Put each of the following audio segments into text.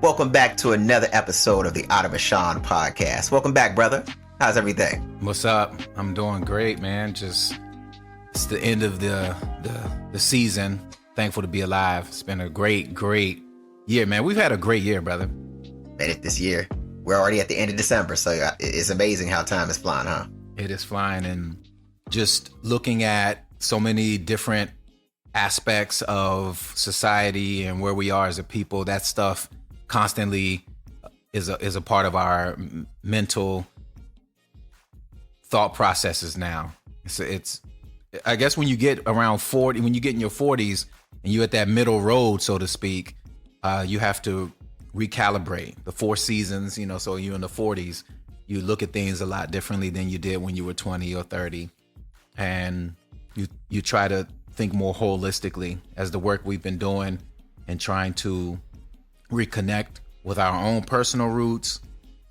Welcome back to another episode of the Autonomy podcast. Welcome back, brother. How's everything? What's up? I'm doing great, man. Just it's the end of the season. Thankful to be alive. It's been a great year, man. We've had a great year, brother. Made it this year. We're already at the end of December, so it's amazing how time is flying, huh? It is flying, and just looking at so many different aspects of society and where we are as a people, that stuff constantly is a part of our mental thought processes now. It's I guess when you get around 40, when you get in your 40s and you're at that middle road, so to speak, you have to recalibrate the 4 seasons, so you're in the 40s, you look at things a lot differently than you did when you were 20 or 30. And you try to think more holistically as the work we've been doing and trying to reconnect with our own personal roots.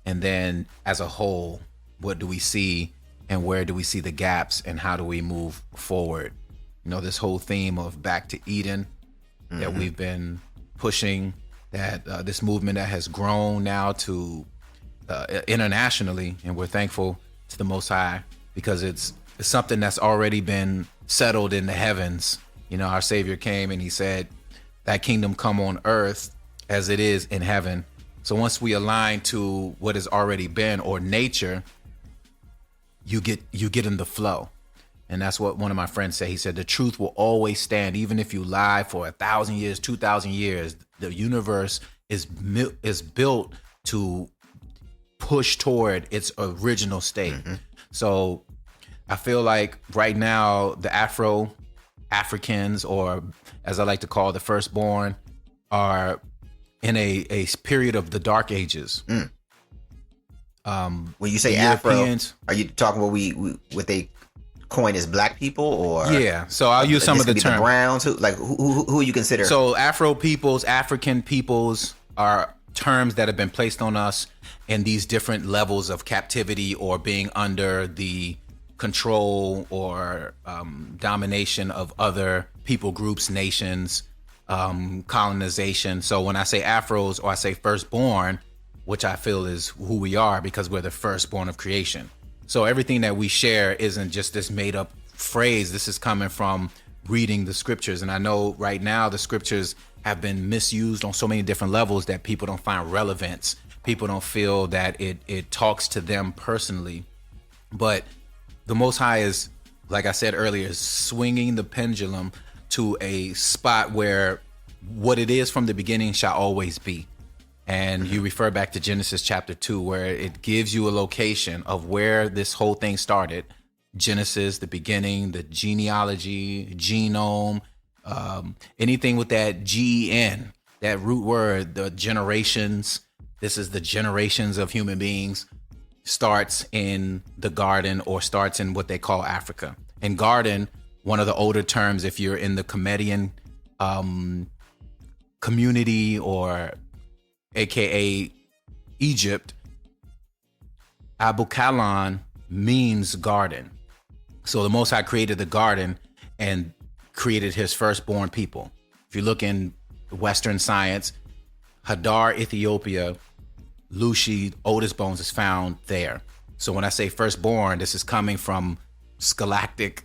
And then as a whole, what do we see and where do we see the gaps and how do we move forward? This whole theme of back to Eden that we've been pushing, that this movement that has grown now to internationally. And we're thankful to the Most High because it's something that's already been settled in the heavens. Our Savior came and he said, "Thy kingdom come on earth as it is in heaven." So once we align to what has already been, or nature, you get in the flow. And that's what one of my friends said. He said, the truth will always stand. Even if you lie for 1,000 years, 2,000 years, the universe is built to push toward its original state. So I feel like right now the Africans, or as I like to call the firstborn, are in a period of the dark ages. When you say Afro, are you talking what they coin as black people, or? Yeah, so I'll use some of the terms. The Browns, who you consider? So Afro peoples, African peoples are terms that have been placed on us in these different levels of captivity or being under the control or domination of other people groups, nations, colonization. So when I say Afros or I say firstborn, which I feel is who we are because we're the firstborn of creation. So everything that we share isn't just this made up phrase. This is coming from reading the scriptures. And I know right now the scriptures have been misused on so many different levels that people don't find relevance. People don't feel that it talks to them personally. But the Most High is, like I said earlier, swinging the pendulum to a spot where what it is from the beginning shall always be. And you refer back to Genesis chapter 2, where it gives you a location of where this whole thing started. Genesis, the beginning, the genealogy, genome, anything with that G-E-N, that root word, the generations. This is the generations of human beings. Starts in the garden, or starts in what they call Africa. And garden, one of the older terms, if you're in the Comedian community, or AKA Egypt, Abu Kalan means garden. So the Most High created the garden and created his firstborn people. If you look in Western science, Hadar, Ethiopia, Lushi, oldest bones is found there. So when I say firstborn, this is coming from scholastic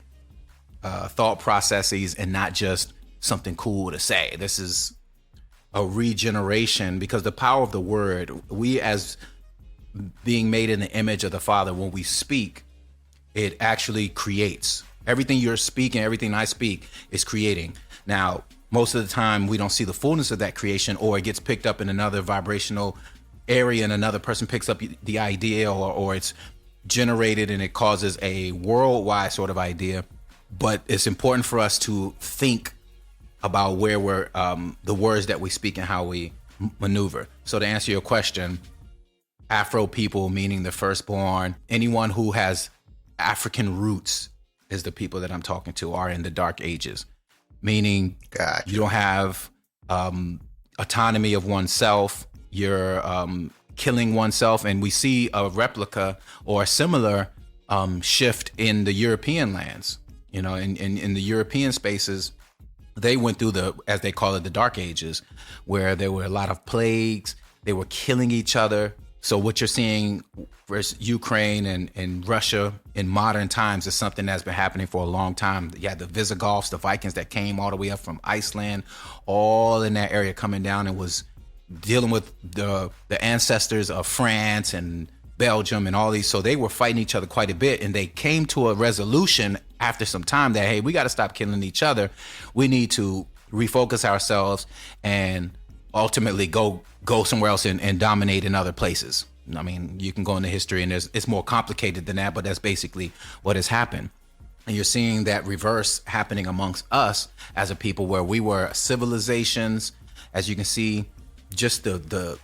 thought processes and not just something cool to say. This is a regeneration, because the power of the word, we as being made in the image of the Father, when we speak, it actually creates. Everything you're speaking, everything I speak is creating. Now, most of the time we don't see the fullness of that creation, or it gets picked up in another vibrational area and another person picks up the idea, or it's generated and it causes a worldwide sort of idea. But it's important for us to think about where we're the words that we speak and how we maneuver. So to answer your question, Afro people, meaning the firstborn, anyone who has African roots is the people that I'm talking to, are in the dark ages, meaning Gotcha. You don't have autonomy of oneself. You're killing oneself. And we see a replica or a similar shift in the European lands. In the European spaces, they went through as they call it, the dark ages, where there were a lot of plagues, They were killing each other. So what you're seeing versus Ukraine and Russia in modern times is something that's been happening for a long time. You had the Visigoths, the Vikings that came all the way up from Iceland, all in that area coming down and was dealing with the ancestors of France and Belgium and all these. So they were fighting each other quite a bit, and they came to a resolution after some time that, hey, we got to stop killing each other. We need to refocus ourselves and ultimately go somewhere else and dominate in other places. I mean, you can go into history and it's more complicated than that, but that's basically what has happened. And you're seeing that reverse happening amongst us as a people, where we were civilizations. As you can see, just the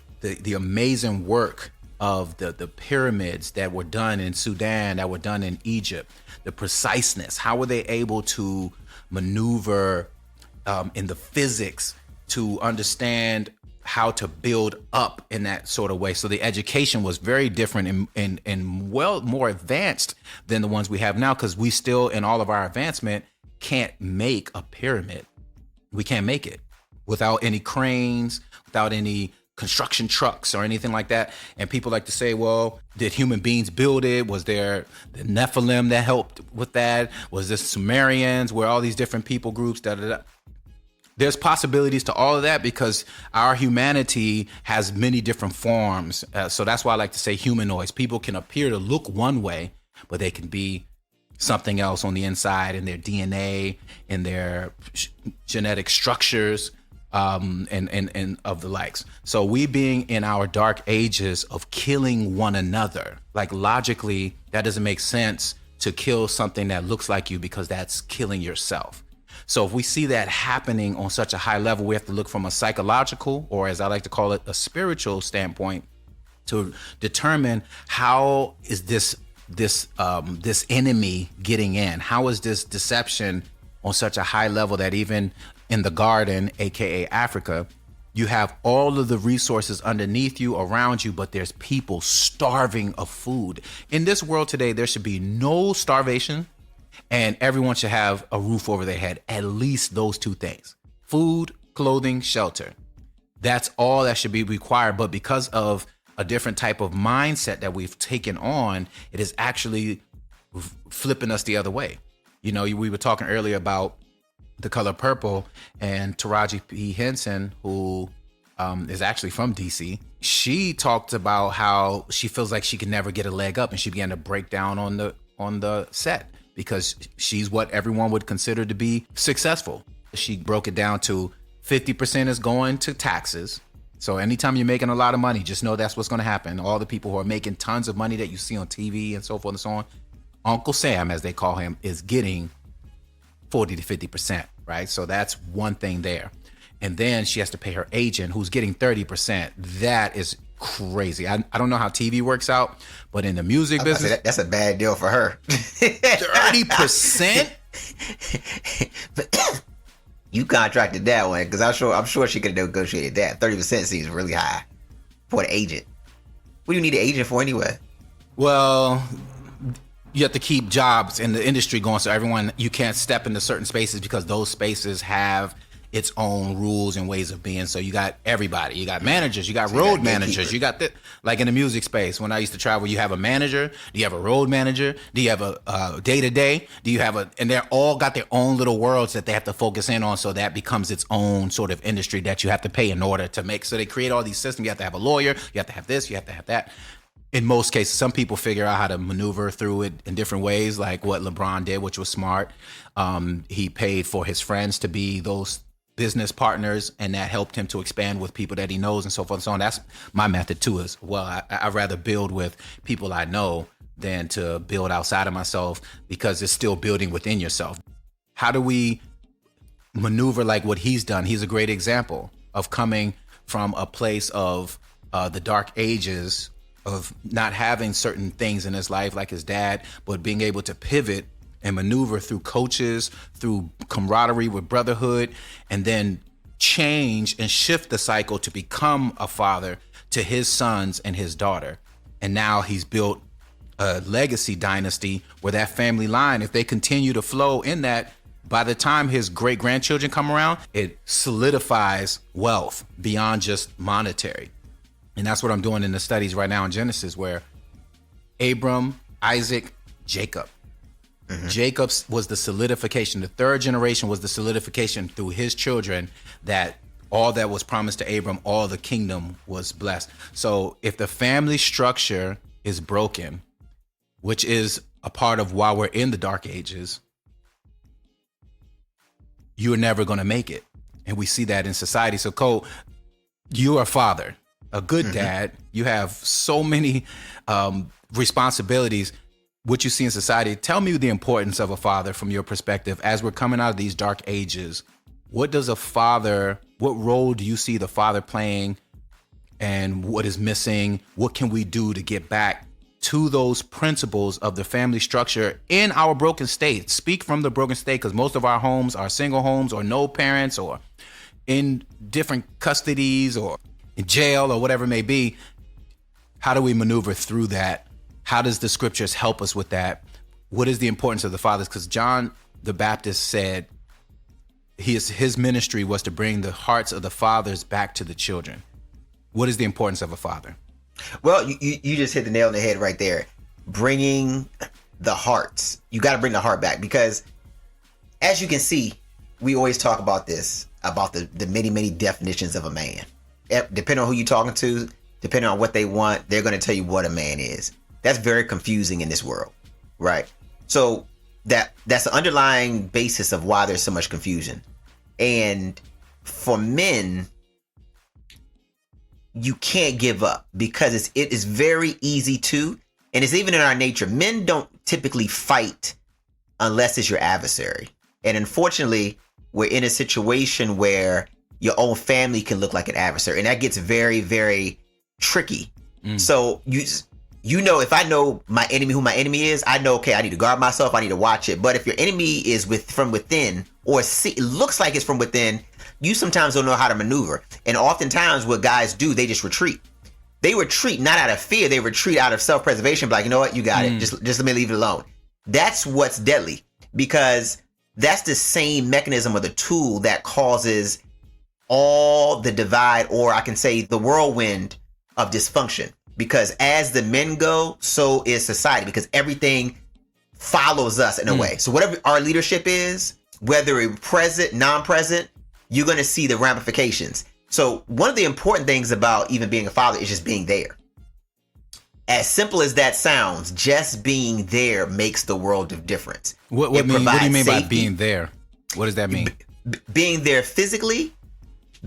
amazing work of the pyramids that were done in Sudan, that were done in Egypt, the preciseness, how were they able to maneuver in the physics to understand how to build up in that sort of way. So the education was very different and well more advanced than the ones we have now, because we still, in all of our advancement, can't make a pyramid. We can't make it without any cranes, without any construction trucks or anything like that. And people like to say, well, did human beings build it? Was there the Nephilim that helped with that? Was this Sumerians? Were all these different people groups? There's possibilities to all of that, because our humanity has many different forms. So that's why I like to say humanoids. People can appear to look one way, but they can be something else on the inside, in their DNA, in their genetic structures, and of the likes. So we being in our dark ages of killing one another, like logically, that doesn't make sense to kill something that looks like you, because that's killing yourself. So if we see that happening on such a high level, we have to look from a psychological, or as I like to call it, a spiritual standpoint, to determine how is this enemy getting in? How is this deception on such a high level that even in the garden, aka Africa, you have all of the resources underneath you, around you, but there's people starving of food. In this world today, there should be no starvation, and everyone should have a roof over their head. At least those two things: food, clothing, shelter. That's all that should be required. But because of a different type of mindset that we've taken on, it is actually flipping us the other way. You know, we were talking earlier about The Color Purple, and Taraji P. Henson, who is actually from DC. She talked about how she feels like she can never get a leg up, and she began to break down on the set, because she's what everyone would consider to be successful. She broke it down to 50% is going to taxes. So anytime you're making a lot of money, just know that's what's going to happen. All the people who are making tons of money that you see on TV and so forth and so on, Uncle Sam, as they call him, is getting 40 to 50%, right? So that's one thing there. And then she has to pay her agent, who's getting 30%. That is crazy. I don't know how TV works out, but in the music business, that's a bad deal for her. 30%? You contracted that one, because I'm sure she could have negotiated that. 30% seems really high for an agent. What do you need an agent for anyway? Well, you have to keep jobs in the industry going, so everyone, you can't step into certain spaces, because those spaces have its own rules and ways of being. So you got everybody. You got managers, you got road managers, you got like in the music space. When I used to travel, you have a manager. Do you have a road manager? Do you have a day-to-day? Do you have and they're all got their own little worlds that they have to focus in on. So that becomes its own sort of industry that you have to pay in order to make. So they create all these systems. You have to have a lawyer. You have to have this. You have to have that. In most cases, some people figure out how to maneuver through it in different ways, like what LeBron did, which was smart. He paid for his friends to be those business partners, and that helped him to expand with people that he knows and so forth and so on. That's my method too, as well. I'd rather build with people I know than to build outside of myself, because it's still building within yourself. How do we maneuver like what he's done? He's a great example of coming from a place of the dark ages, of not having certain things in his life like his dad, but being able to pivot and maneuver through coaches, through camaraderie with brotherhood, and then change and shift the cycle to become a father to his sons and his daughter. And now he's built a legacy dynasty where that family line, if they continue to flow in that, by the time his great grandchildren come around, it solidifies wealth beyond just monetary. And that's what I'm doing in the studies right now in Genesis, where Abram, Isaac, Jacob. Jacob was the solidification. The third generation was the solidification through his children that all that was promised to Abram, all the kingdom was blessed. So if the family structure is broken, which is a part of why we're in the dark ages, you're never going to make it. And we see that in society. So Cole, you are a father, a good dad. You have so many responsibilities. What you see in society, tell me the importance of a father from your perspective as we're coming out of these dark ages. What role do you see the father playing, and what is missing? What can we do to get back to those principles of the family structure in our broken state? Speak from the broken state, because most of our homes are single homes or no parents or in different custodies or in jail or whatever it may be. How do we maneuver through that? How does the scriptures help us with that? What is the importance of the fathers? Because John the Baptist said his ministry was to bring the hearts of the fathers back to the children. What is the importance of a father? Well, you just hit the nail on the head right there. Bringing the hearts. You got to bring the heart back, because as you can see, we always talk about this, about the many, many definitions of a man. Depending on who you're talking to, depending on what they want, they're going to tell you what a man is. That's very confusing in this world, right? So that's the underlying basis of why there's so much confusion. And for men, you can't give up, because it is very easy to, and it's even in our nature. Men don't typically fight unless it's your adversary. And unfortunately, we're in a situation where your own family can look like an adversary, and that gets very, very tricky. So you know, if I know my enemy, who my enemy is, I know, okay, I need to guard myself. I need to watch it. But if your enemy is from within, or it looks like it's from within, you sometimes don't know how to maneuver. And oftentimes what guys do, they just retreat. They retreat not out of fear. They retreat out of self-preservation. Like, you know what? You got it. Just let me leave it alone. That's what's deadly, because that's the same mechanism or the tool that causes all the divide, or I can say the whirlwind of dysfunction. Because as the men go, so is society, because everything follows us in a way. So whatever our leadership is, whether it's present, non-present, you're going to see the ramifications. So one of the important things about even being a father is just being there. As simple as that sounds, just being there makes the world of difference. What do you mean by being there? What does that mean? Being there physically,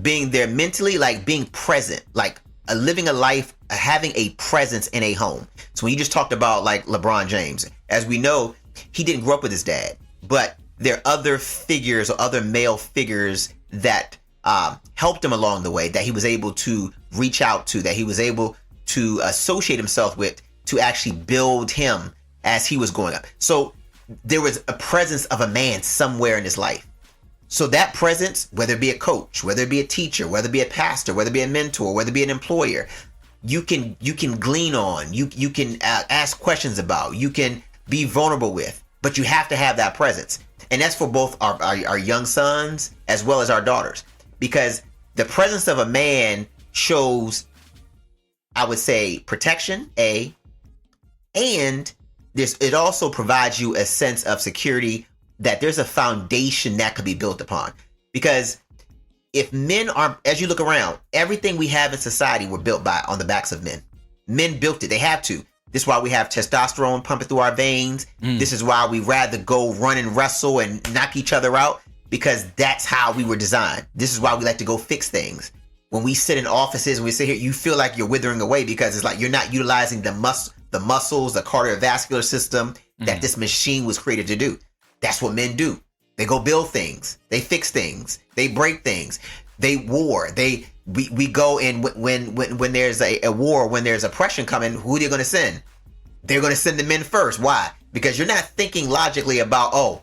being there mentally, like being present, like living a life, having a presence in a home. So when you just talked about like LeBron James, as we know, he didn't grow up with his dad, but there are other figures or other male figures that helped him along the way, that he was able to reach out to, that he was able to associate himself with, to actually build him as he was growing up. So there was a presence of a man somewhere in his life. So that presence, whether it be a coach, whether it be a teacher, whether it be a pastor, whether it be a mentor, whether it be an employer, you can glean on, you can ask questions about, you can be vulnerable with, but you have to have that presence. And that's for both our young sons as well as our daughters, because the presence of a man shows, I would say, protection, and it also provides you a sense of security, that there's a foundation that could be built upon. Because if men are, as you look around, everything we have in society were built on the backs of men. Men built it. They have to. This is why we have testosterone pumping through our veins. This is why we rather go run and wrestle and knock each other out, because that's how we were designed. This is why we like to go fix things. When we sit in offices and we sit here, you feel like you're withering away, because it's like you're not utilizing the muscles, the cardiovascular system that this machine was created to do. That's what men do. They go build things. They fix things. They break things. They war. We go in when there's a war, when there's oppression coming, who are they going to send? They're going to send the men first. Why? Because you're not thinking logically about, oh,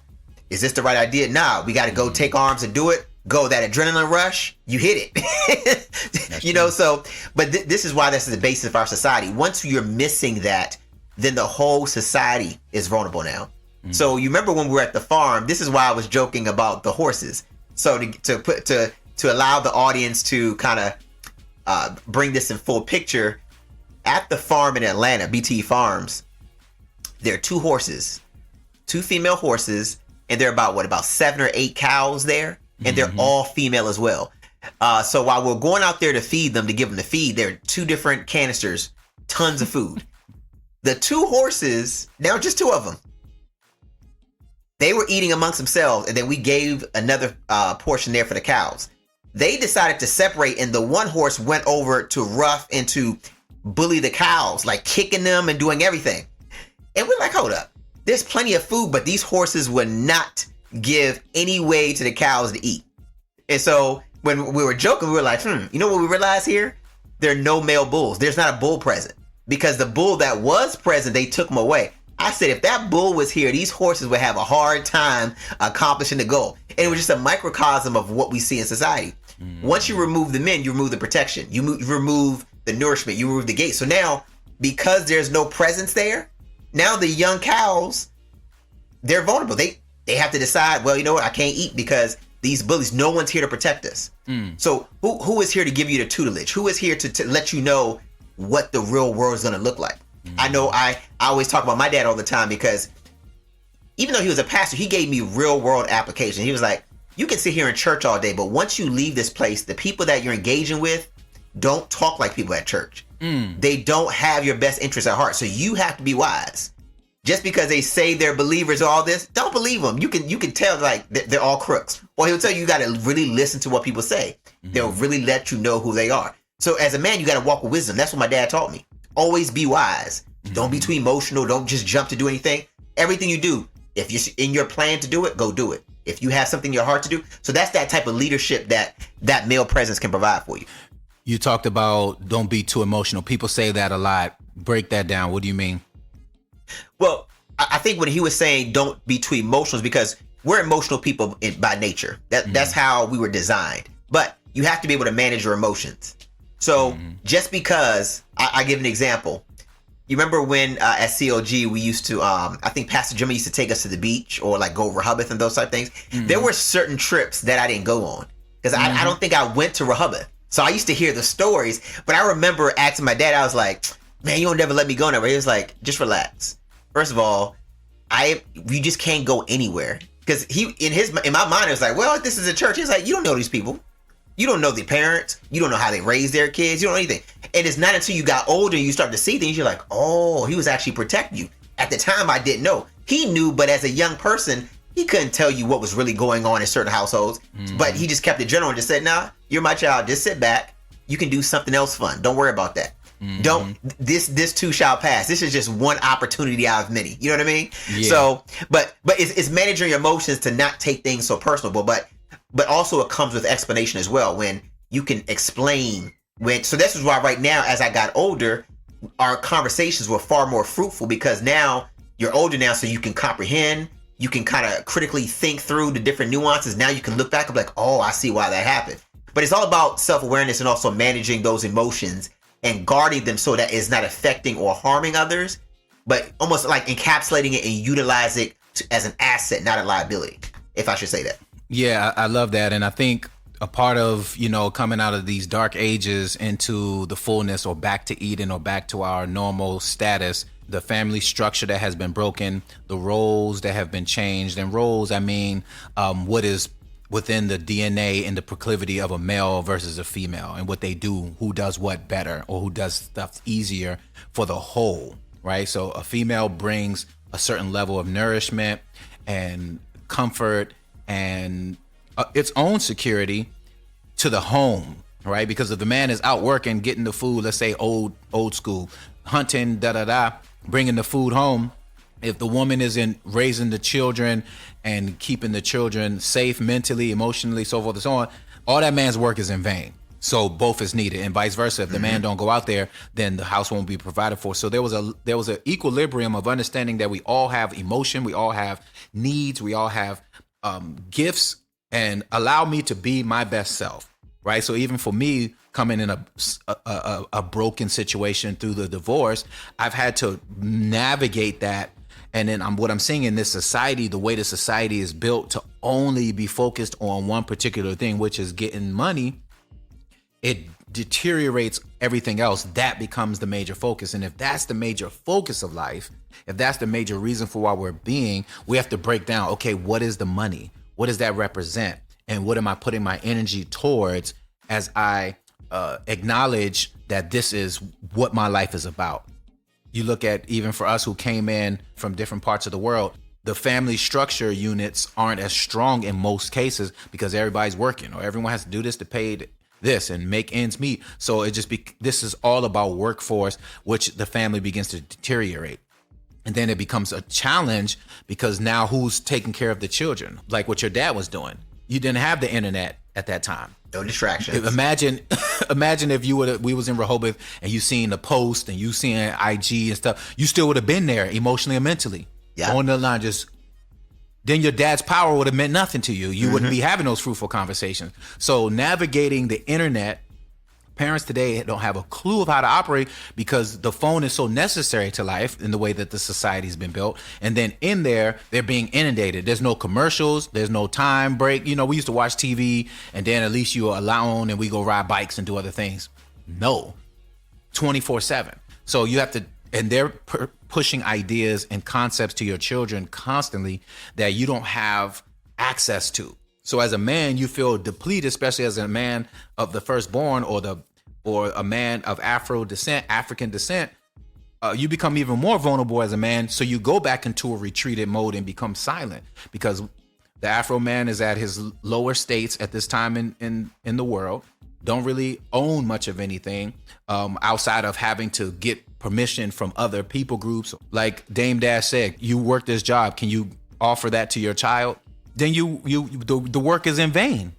is this the right idea? Nah, we got to go take arms and do it. Go, that adrenaline rush, you hit it. You know, so, but this is why this is the basis of our society. Once you're missing that, then the whole society is vulnerable now. So you remember when we were at the farm, this is why I was joking about the horses. So to allow the audience to kind bring this in full picture, at the farm in Atlanta, BT Farms, there are two female horses, and there are about 7 or 8 cows there, and they're all female as well. So while we're going out there to feed them, to give them the feed, there are 2 different canisters, tons of food. The 2 horses, now just 2 of them, they were eating amongst themselves, and then we gave another portion there for the cows. They decided to separate, and the one horse went over to rough and to bully the cows, like kicking them and doing everything. And we're like, hold up, there's plenty of food, but these horses would not give any way to the cows to eat. And so when we were joking, we were like, you know what we realized here? There are no male bulls. There's not a bull present, because the bull that was present, they took him away. I said, if that bull was here, these horses would have a hard time accomplishing the goal. And it was just a microcosm of what we see in society. Once you remove the men, you remove the protection. You remove the nourishment. You remove the gate. So now, because there's no presence there, now the young cows, they're vulnerable. They have to decide, well, you know what? I can't eat because these bullies, no one's here to protect us. So who is here to give you the tutelage? Who is here to let you know what the real world is going to look like? I know I always talk about my dad all the time, because even though he was a pastor, he gave me real world application. He was like, you can sit here in church all day, but once you leave this place, the people that you're engaging with don't talk like people at church. They don't have your best interests at heart. So you have to be wise. Just because they say they're believers or all this, don't believe them. You can tell like they're all crooks. Or he'll tell you got to really listen to what people say. They'll really let you know who they are. So as a man, you got to walk with wisdom. That's what my dad taught me. Always be wise. Don't be too emotional. Don't just jump to do anything. Everything you do, if you're in your plan to do it, go do it. If you have something in your heart to do. So that's that type of leadership that male presence can provide for you. You talked about don't be too emotional. People say that a lot. Break that down. What do you mean? Well, I think when he was saying don't be too emotional is because we're emotional people by nature. That's how we were designed. But you have to be able to manage your emotions. So just because, I give an example. You remember when at CLG we used to, I think Pastor Jimmy used to take us to the beach or like go over Rehoboth and those type of things. There were certain trips that I didn't go on because I don't think I went to Rehoboth. So I used to hear the stories, but I remember asking my dad, I was like, man, you don't never let me go nowhere. He was like, just relax. First of all, you just can't go anywhere. Because in my mind, it was like, well, this is a church. He's like, you don't know these people. You don't know the parents. You don't know how they raise their kids. You don't know anything. And it's not until you got older and you start to see things, you're like, oh, he was actually protecting you. At the time, I didn't know. He knew, but as a young person, he couldn't tell you what was really going on in certain households. But he just kept it general and just said, nah, you're my child. Just sit back. You can do something else fun. Don't worry about that. This too shall pass. This is just one opportunity out of many. You know what I mean? Yeah. So, but it's managing your emotions to not take things so personal, but also it comes with explanation as well, when you can explain so this is why right now, as I got older, our conversations were far more fruitful, because now you're older now, so you can comprehend, you can kind of critically think through the different nuances. Now you can look back and be like, oh, I see why that happened. But it's all about self-awareness and also managing those emotions and guarding them so that it's not affecting or harming others, but almost like encapsulating it and utilize it as an asset, not a liability, if I should say that. Yeah, I love that. And I think a part of, coming out of these dark ages into the fullness, or back to Eden, or back to our normal status, the family structure that has been broken, the roles that have been changed. And roles, I mean, what is within the DNA and the proclivity of a male versus a female, and what they do, who does what better, or who does stuff easier for the whole, right? So a female brings a certain level of nourishment and comfort and its own security to the home, right? Because if the man is out working, getting the food, let's say old school, hunting, bringing the food home, if the woman isn't raising the children and keeping the children safe mentally, emotionally, so forth and so on, all that man's work is in vain. So both is needed, and vice versa. If the man don't go out there, then the house won't be provided for. So there was an equilibrium of understanding that we all have emotion, we all have needs, we all have gifts, and allow me to be my best self, right? So even for me, coming in a broken situation through the divorce, I've had to navigate that. And then what I'm seeing in this society, the way the society is built to only be focused on one particular thing, which is getting money, it deteriorates everything else, that becomes the major focus. And if that's the major focus of life, if that's the major reason for why we're being, we have to break down, okay, what is the money? What does that represent? And what am I putting my energy towards as I acknowledge that this is what my life is about? You look at, even for us who came in from different parts of the world, the family structure units aren't as strong in most cases because everybody's working, or everyone has to do this to pay this and make ends meet. So it just this is all about workforce, which the family begins to deteriorate. And then it becomes a challenge because now who's taking care of the children? Like what your dad was doing. You didn't have the internet at that time. No distractions. Imagine if we was in Rehoboth and you seen the post and you seen IG and stuff, you still would have been there emotionally and mentally. Yeah. On the line, then your dad's power would have meant nothing to you. You wouldn't be having those fruitful conversations. So navigating the internet, parents today don't have a clue of how to operate because the phone is so necessary to life in the way that the society's been built. And then in there, they're being inundated. There's no commercials. There's no time break. You know, we used to watch TV and then at least you are alone and we go ride bikes and do other things. No, 24/7. So you have to, and they're pushing ideas and concepts to your children constantly that you don't have access to. So as a man, you feel depleted, especially as a man of the firstborn or a man of African descent. You become even more vulnerable as a man. So you go back into a retreated mode and become silent because the Afro man is at his lower states at this time in the world. Don't really own much of anything outside of having to get permission from other people groups. Like Dame Dash said, you work this job. Can you offer that to your child? Then the work is in vain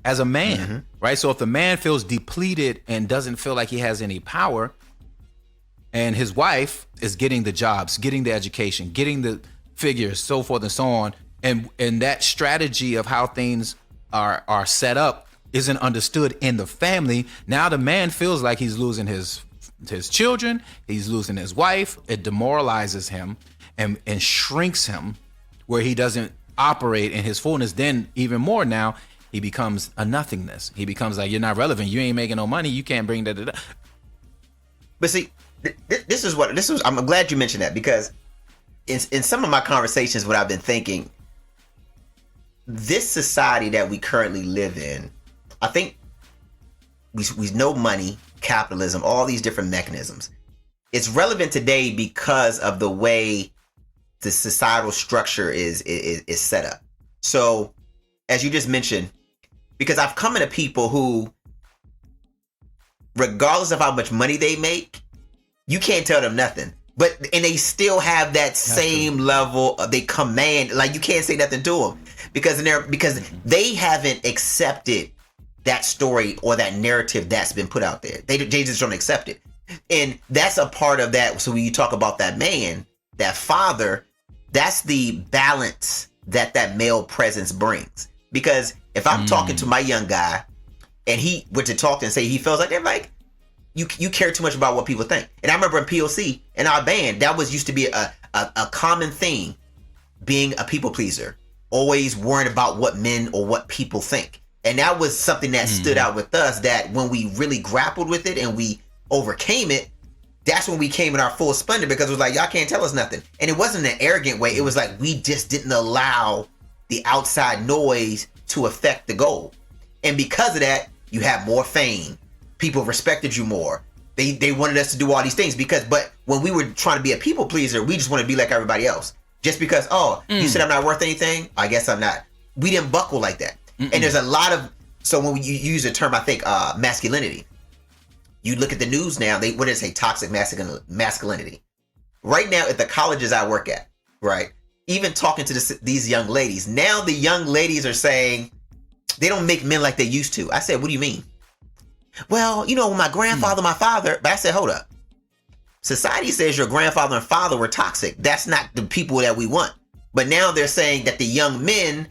as a man, right? So if the man feels depleted and doesn't feel like he has any power, and his wife is getting the jobs, getting the education, getting the figures, so forth and so on, and that strategy of how things are set up isn't understood in the family, now the man feels like he's losing his children, he's losing his wife. It demoralizes him and shrinks him where he doesn't operate in his fullness. Then even more now, he becomes a nothingness. He becomes like, you're not relevant. You ain't making no money. You can't bring that. But see, I'm glad you mentioned that because in some of my conversations, what I've been thinking, this society that we currently live in, I think we know money, capitalism, all these different mechanisms. It's relevant today because of the way the societal structure is set up. So, as you just mentioned, because I've come into people who, regardless of how much money they make, you can't tell them nothing. And they still have that same level of, they command, like you can't say nothing to them because they haven't accepted that story or that narrative that's been put out there. They just don't accept it. And that's a part of that. So when you talk about that man, that father, that's the balance that male presence brings. Because if I'm talking to my young guy and he were to talk and say he feels like, they're like, you care too much about what people think. And I remember in POC, in our band, that used to be a common thing, being a people pleaser, always worrying about what men or what people think. And that was something that stood out with us, that when we really grappled with it and we overcame it, that's when we came in our full splendor, because it was like, y'all can't tell us nothing. And it wasn't an arrogant way. It was like, we just didn't allow the outside noise to affect the goal. And because of that, you have more fame. People respected you more. They wanted us to do all these things but when we were trying to be a people pleaser, we just want to be like everybody else. Just because, you said I'm not worth anything, I guess I'm not. We didn't buckle like that. And there's a lot of, so when you use the term, I think, masculinity, you look at the news now, what do they say? Toxic masculinity. Right now at the colleges I work at, right? Even talking to these young ladies, now the young ladies are saying they don't make men like they used to. I said, what do you mean? Well, my grandfather, my father, but I said, hold up. Society says your grandfather and father were toxic. That's not the people that we want. But now they're saying that the young men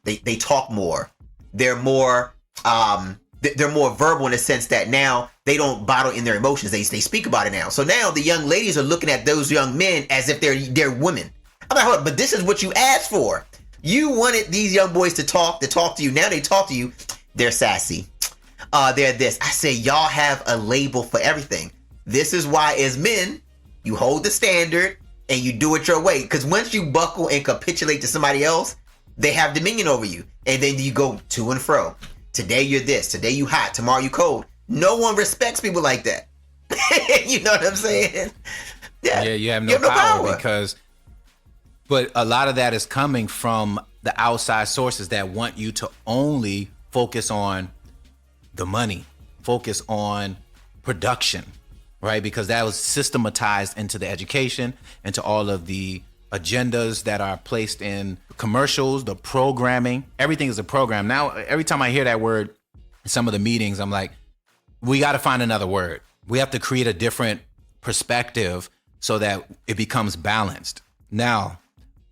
they talk more. They're more verbal in the sense that now they don't bottle in their emotions. They speak about it now. So now the young ladies are looking at those young men as if they're women. I'm like, hold up, but this is what you asked for. You wanted these young boys to talk to you. Now they talk to you. They're sassy. they're this. I say, y'all have a label for everything. This is why, as men, you hold the standard and you do it your way. Because once you buckle and capitulate to somebody else, they have dominion over you. And then you go to and fro. Today you're this. Today you hot. Tomorrow you cold. No one respects people like that. You know what I'm saying? Yeah, you have no power because. But a lot of that is coming from the outside sources that want you to only focus on the money, focus on production, right? Because that was systematized into the education, into all of the agendas that are placed in commercials, the programming. Everything is a program. Now, every time I hear that word in some of the meetings, I'm like, we got to find another word. We have to create a different perspective so that it becomes balanced. Now,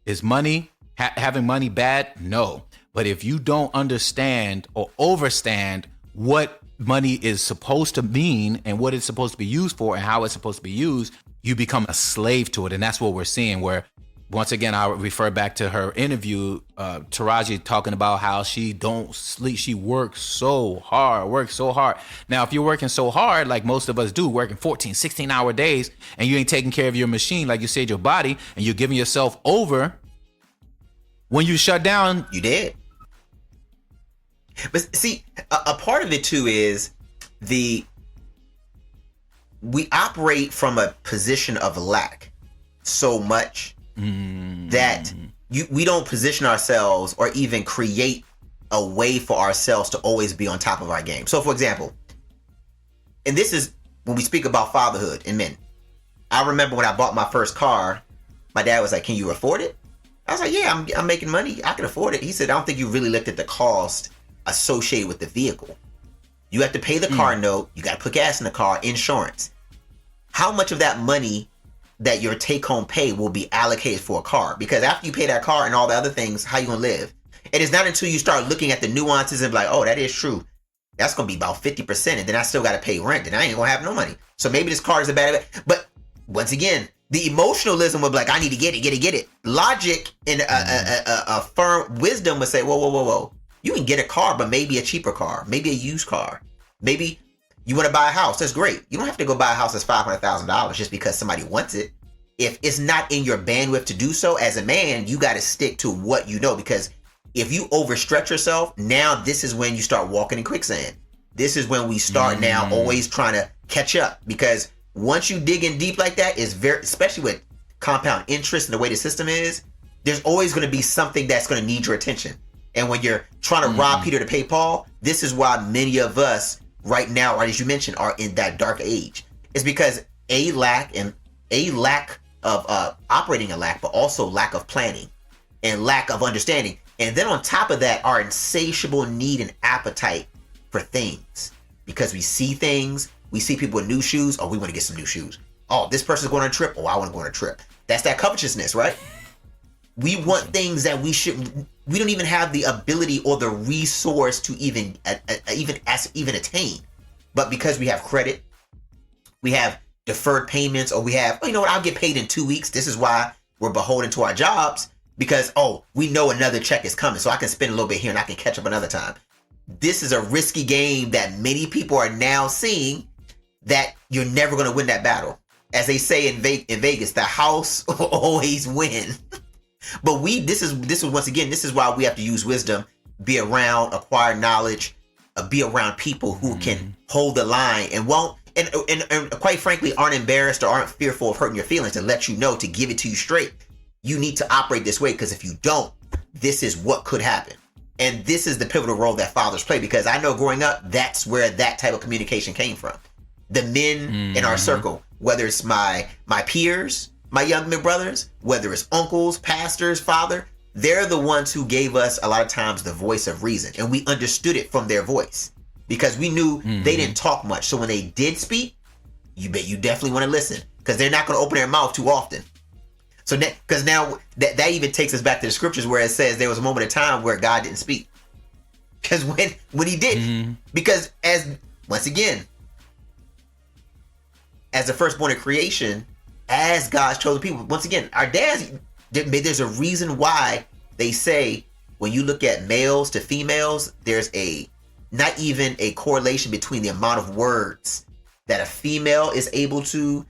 is money, having money bad? No. But if you don't understand or overstand what money is supposed to mean and what it's supposed to be used for and how it's supposed to be used, you become a slave to it. And that's what we're seeing, where once again, I refer back to her interview, Taraji talking about how she don't sleep. She works so hard. Now, if you're working so hard, like most of us do, working 14, 16-hour days, and you ain't taking care of your machine, like you said, your body, and you're giving yourself over, when you shut down, you dead. But see, a part of it too is we operate from a position of lack so much that we don't position ourselves or even create a way for ourselves to always be on top of our game. So, for example, and this is when we speak about fatherhood and men. I remember when I bought my first car, my dad was like, "Can you afford it?" I was like, "Yeah, I'm making money. I can afford it." He said, "I don't think you really looked at the cost associated with the vehicle. You have to pay the car note. You got to put gas in the car, insurance. How much of that money that your take-home pay will be allocated for a car? Because after you pay that car and all the other things, how you gonna live?" It is not until you start looking at the nuances and be like, "Oh, that is true. That's gonna be about 50%, and then I still got to pay rent, and I ain't gonna have no money. So maybe this car is a bad." But once again, the emotionalism would be like, "I need to get it." Logic and a firm wisdom would say, "Whoa. You can get a car, but maybe a cheaper car, maybe a used car. Maybe you want to buy a house. That's great. You don't have to go buy a house that's $500,000 just because somebody wants it. If it's not in your bandwidth to do so, as a man, you got to stick to what you know. Because if you overstretch yourself, now this is when you start walking in quicksand. This is when we start now always trying to catch up. Because once you dig in deep like that, it's very, especially with compound interest and the way the system is, there's always going to be something that's going to need your attention. And when you're trying to rob Peter to pay Paul, this is why many of us right now, or as you mentioned, are in that dark age. It's because a lack of operating a lack, but also lack of planning and lack of understanding. And then on top of that, our insatiable need and appetite for things. Because we see things, we see people with new shoes, oh, we want to get some new shoes. Oh, this person's going on a trip, oh, I want to go on a trip. That's that covetousness, right? We want things that we don't even have the ability or the resource to even attain. But because we have credit, we have deferred payments, or we have, oh, you know what, I'll get paid in 2 weeks. This is why we're beholden to our jobs, because, oh, we know another check is coming, so I can spend a little bit here and I can catch up another time. This is a risky game that many people are now seeing, that you're never going to win that battle. As they say in Vegas, the house always wins. But this is once again, this is why we have to use wisdom, be around, acquire knowledge, be around people who can hold the line and won't, and quite frankly, aren't embarrassed or aren't fearful of hurting your feelings, to let you know, to give it to you straight. You need to operate this way, because if you don't, this is what could happen. And this is the pivotal role that fathers play, because I know growing up, that's where that type of communication came from. The men in our circle, whether it's my peers, my young men brothers, whether it's uncles, pastors, father, they're the ones who gave us a lot of times the voice of reason, and we understood it from their voice, because we knew they didn't talk much. So when they did speak, you definitely want to listen, because they're not going to open their mouth too often. So because now that even takes us back to the scriptures where it says there was a moment of time where God didn't speak, because when he did, because once again, as the firstborn of creation, as God's chosen people, once again, our dads, there's a reason why they say when you look at males to females, there's a not even a correlation between the amount of words that a female is able to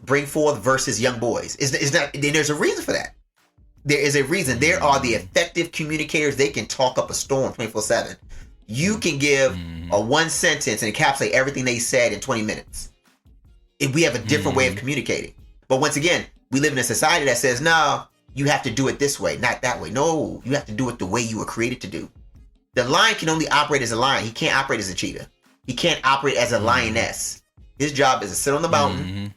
bring forth versus young boys. Is not. There's a reason for that. There is a reason. There are the effective communicators. They can talk up a storm 24/7. You can give a one sentence and encapsulate everything they said in 20 minutes. If we have a different way of communicating. But once again, we live in a society that says, no, you have to do it this way, not that way. No, you have to do it the way you were created to do. The lion can only operate as a lion. He can't operate as a cheetah. He can't operate as a lioness. His job is to sit on the mountain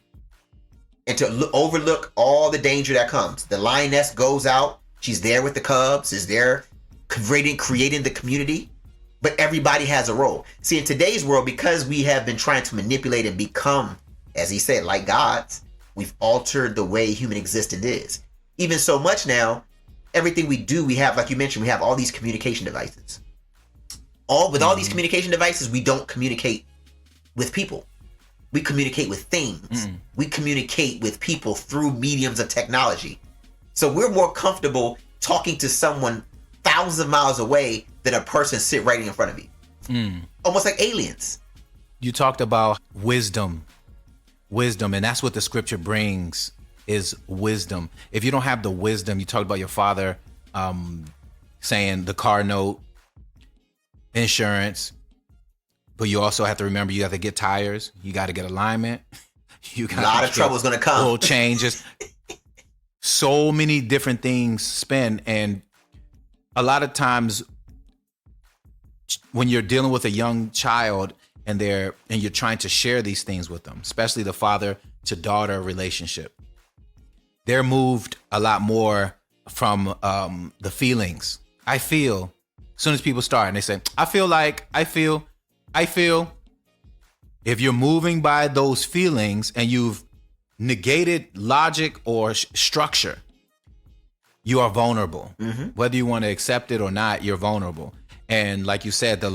and to overlook all the danger that comes. The lioness goes out. She's there with the cubs, is there creating the community. But everybody has a role. See, in today's world, because we have been trying to manipulate and become, as he said, like gods, we've altered the way human existence is. Even so much now, everything we do, we have, like you mentioned, we have all these communication devices. All these communication devices, we don't communicate with people. We communicate with things. We communicate with people through mediums of technology. So we're more comfortable talking to someone thousands of miles away than a person sit right in front of you. Almost like aliens. You talked about wisdom, and that's what the scripture brings, is wisdom. If you don't have the wisdom, you talked about your father saying the car note, insurance, but you also have to remember you have to get tires, you got to get alignment, you got a lot of trouble is going to come. Oil changes, so many different things spin, and a lot of times when you're dealing with a young child and you're trying to share these things with them, especially the father to daughter relationship, they're moved a lot more from the feelings. I feel, as soon as people start and they say, I feel. If you're moving by those feelings and you've negated logic or structure, you are vulnerable. Whether you want to accept it or not, you're vulnerable. And like you said, the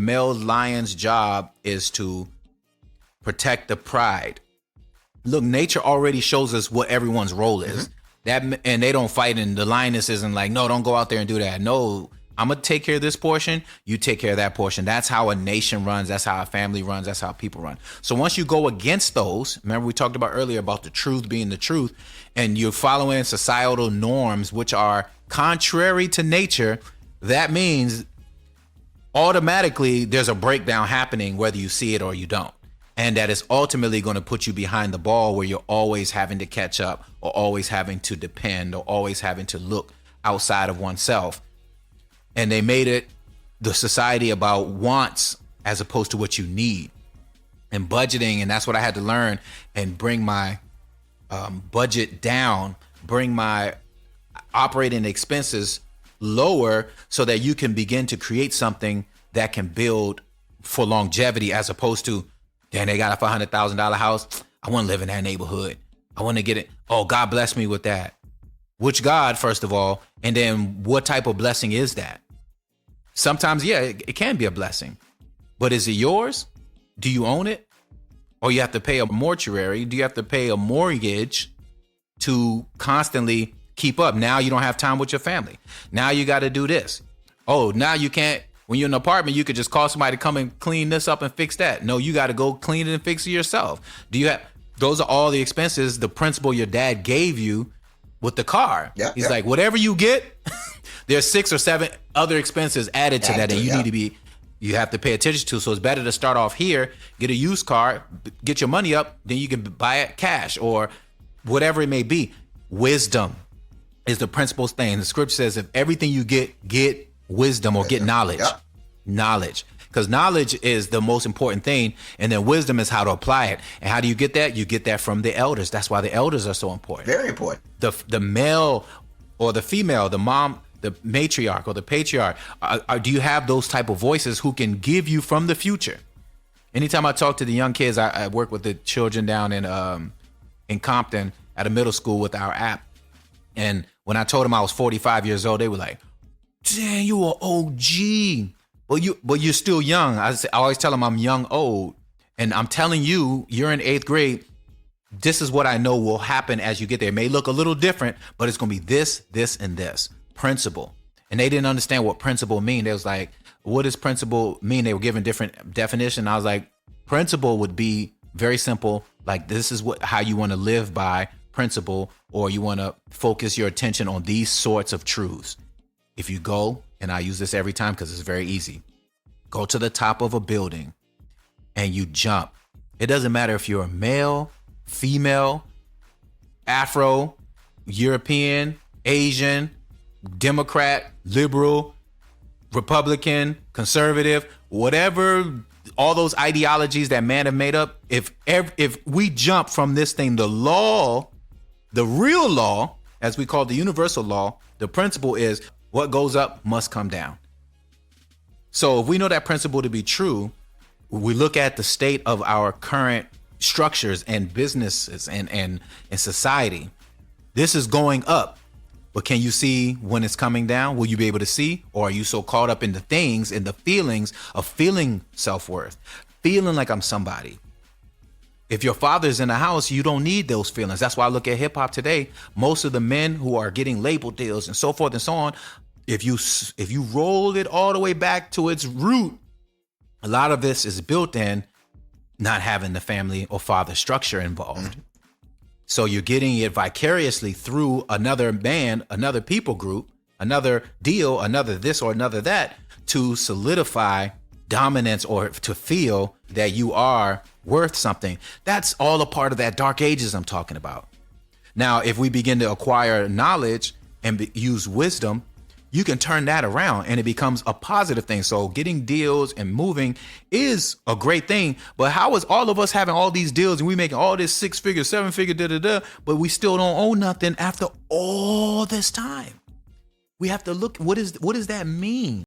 male lion's job is to protect the pride. Look, nature already shows us what everyone's role is. And they don't fight, and the lioness isn't like, no, don't go out there and do that. No, I'm going to take care of this portion. You take care of that portion. That's how a nation runs. That's how a family runs. That's how people run. So once you go against those, remember we talked about earlier about the truth being the truth, and you're following societal norms, which are contrary to nature, that means automatically there's a breakdown happening, whether you see it or you don't. And that is ultimately going to put you behind the ball, where you're always having to catch up, or always having to depend, or always having to look outside of oneself. And they made it, the society, about wants as opposed to what you need, and budgeting. And that's what I had to learn, and bring my budget down, bring my operating expenses lower, so that you can begin to create something that can build for longevity, as opposed to, damn, they got a $500,000 house. I want to live in that neighborhood. I want to get it. Oh, God bless me with that. Which God, first of all, and then what type of blessing is that? Sometimes, yeah, it can be a blessing, but is it yours? Do you own it? Or you have to pay a mortuary? Do you have to pay a mortgage to constantly keep up? Now you don't have time with your family. Now you got to do this. Oh, now you can't. When you're in an apartment, you could just call somebody to come and clean this up and fix that. No, you got to go clean it and fix it yourself. Those are all the expenses, the principle your dad gave you with the car. He's like, whatever you get, there's 6 or 7 other expenses added to that, and you have to pay attention to. So it's better to start off here, get a used car, get your money up, then you can buy it cash or whatever it may be. Wisdom is the principal thing. The scripture says, if everything you get wisdom, or get knowledge. Knowledge. Because knowledge is the most important thing, and then wisdom is how to apply it. And how do you get that? You get that from the elders. That's why the elders are so important. Very important. The male or the female, the mom, the matriarch or the patriarch, do you have those type of voices who can give you from the future? Anytime I talk to the young kids, I work with the children down in Compton at a middle school with our app. And when I told them I was 45 years old, they were like, "Damn, you are OG." But you're still young. I always tell them I'm young old, and I'm telling you, you're in 8th grade. This is what I know will happen as you get there. It may look a little different, but it's going to be this, and this principle. and they didn't understand what principle mean. They was like, what does principle mean? They were given different definition. I was like, principle would be very simple. Like, this is how you want to live by principle, or you want to focus your attention on these sorts of truths. If you go, and I use this every time because it's very easy, go to the top of a building and you jump. It doesn't matter if you're a male, female, Afro, European, Asian, Democrat, liberal, Republican, conservative, whatever, all those ideologies that man have made up. If we jump from this thing, the law, the real law, as we call the universal law, the principle is what goes up must come down. So if we know that principle to be true, we look at the state of our current structures and businesses and society. This is going up, but can you see when it's coming down? Will you be able to see? Or are you so caught up in the things, in the feelings of feeling self-worth, feeling like I'm somebody? If your father's in the house, you don't need those feelings. That's why I look at hip hop today. Most of the men who are getting label deals and so forth and so on, if you roll it all the way back to its root, a lot of this is built in not having the family or father structure involved. So you're getting it vicariously through another man, another people group, another deal, another this or another that, to solidify dominance or to feel that you are worth something. That's all a part of that dark ages I'm talking about. Now, if we begin to acquire knowledge and use wisdom, you can turn that around and it becomes a positive thing. So getting deals and moving is a great thing. But how is all of us having all these deals and we making all this 6-figure, 7-figure, but we still don't own nothing after all this time? We have to look, what does that mean?